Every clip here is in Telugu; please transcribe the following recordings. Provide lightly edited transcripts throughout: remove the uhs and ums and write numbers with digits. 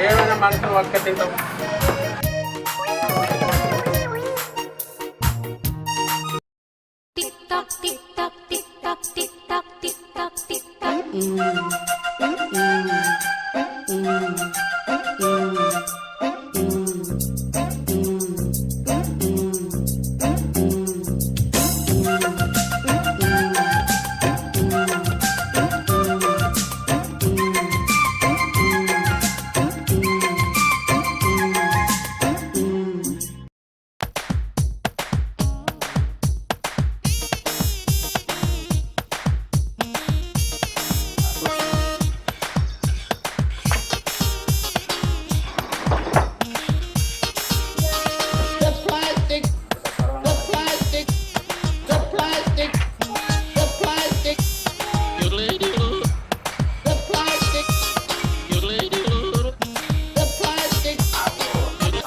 ఏమైనా మనుషులు ఒక్క తింటాం.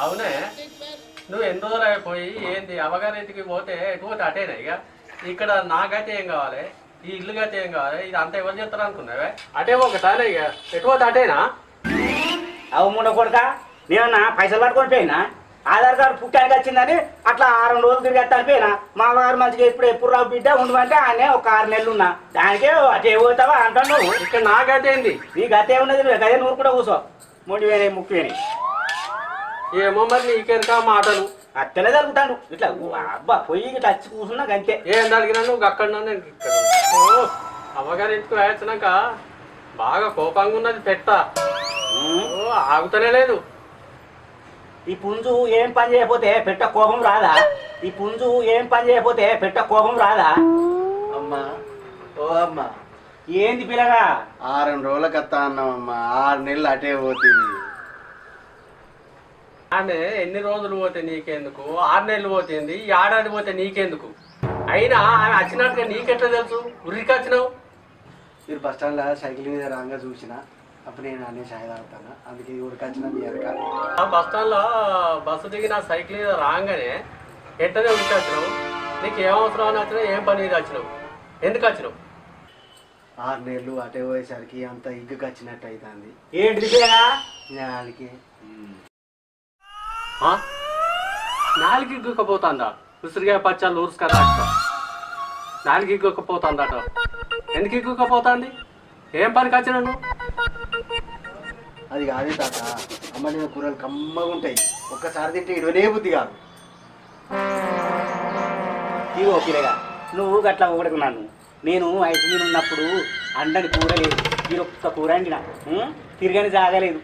అవునే, నువ్వు ఎన్ని రోజులు అయిపోయి ఏంది అవగారింటికి పోతే ఎటుపోతే అటేనా ఇక? ఇక్కడ నాకైతే ఏం కావాలి, ఈ ఇల్లు అయితే ఏం కావాలి, ఇది అంతా ఎవరు చేస్తారు అనుకున్నావే? అటే ఒకటానే ఇక ఎటుపోతే అటేనా? అవు ముండ కొడుక నేనన్నా పైసలు పట్టుకొని పోయినా ఆధార్ కార్డు పుట్టానికి వచ్చిందని అట్లా 6 రోజులు తిరిగేస్తాను పోయినా. మా వారు మంచిగా ఎప్పుడు రావు బిడ్డ ఉండమంటే ఆయనే ఒక 6 నెలలు ఉన్నా. దానికే అటే పోతావా అంటాను నువ్వు. ఇక్కడ నాకైతే ఏంది? నీ గతే ఉన్నది, గదే నువ్వు కూడా కూర్చో. 3000 30,000 ఏమో మరి నీకెంత మాటలు అత్తనే జరుగుతాను ఇట్లా. అబ్బా పొయ్యి ఇట్లా వచ్చి కూర్చున్నా గంతే. ఏం అడిగినా నువ్వు అక్కడ నేను ఇక్కడ. అమ్మగారింటికి వేయించినాక బాగా కోపంగా ఉన్నది పెట్ట. ఆగుతనే లేదు. ఈ పుంజు ఏం పని చేయకపోతే పెట్ట కోపం రాదా? ఈ పుంజు ఏం పని చేయకపోతే పెట్ట కోపం రాదా? అమ్మా, ఓ అమ్మా, ఏంది పిల్లగా? 6 రోజులకు వస్తా అన్నామమ్మా. 6 నెలలు అటే పోతుంది. ఆమె ఎన్ని రోజులు పోతే నీకెందుకు, 6 నెలలు పోతుంది, ఏడాది పోతే నీకెందుకు? అయినా ఆమె వచ్చినట్టుగా నీకెట్లా తెలుసు? ఉరికి వచ్చినావు. మీరు బస్ స్టాండ్లో సైకిల్ మీద రాగా చూసిన అప్పుడు నేను అన్నీ సాయి తాగుతాను. అందుకే ఊరికి వచ్చిన మీ వెనక. ఆ బస్ స్టాండ్లో బస్సు దిగి నా సైకిల్ మీద రాగానే ఎట్టనే ఉరికి వచ్చినావు. నీకు ఏం అవసరం అని వచ్చినావు, ఏం పని మీద వచ్చినావు, ఎందుకు వచ్చినావు? 6 నెలలు అటే పోయేసరికి అంత ఇగ్గుకి వచ్చినట్టు అవుతుంది. ఏంటి పిల్లగా? నాలుగే నాలుగు ఇగ్గుకపోతుందా? ఉసిరిగా పచ్చాలు ఊరుసు కదా. నాలుగు ఇగ్గుకపోతుందట. ఎందుకు ఇగ్గుకపోతుంది? ఏం పనికి వచ్చినా నువ్వు? అది కాదు తాత, అమ్మ నేను కూరలు కమ్మగా ఉంటాయి. ఒక్కసారి తింటే ఇడవనే బుద్ధి కాదు. ఇగో పిల్లగా, నువ్వు గట్లా ఊడకున్నాను. నేను ఐదు ఉన్నప్పుడు అండని కూర లేదు, ఈ ఒక్క కూర అండినా తిరగని జాగలేదు.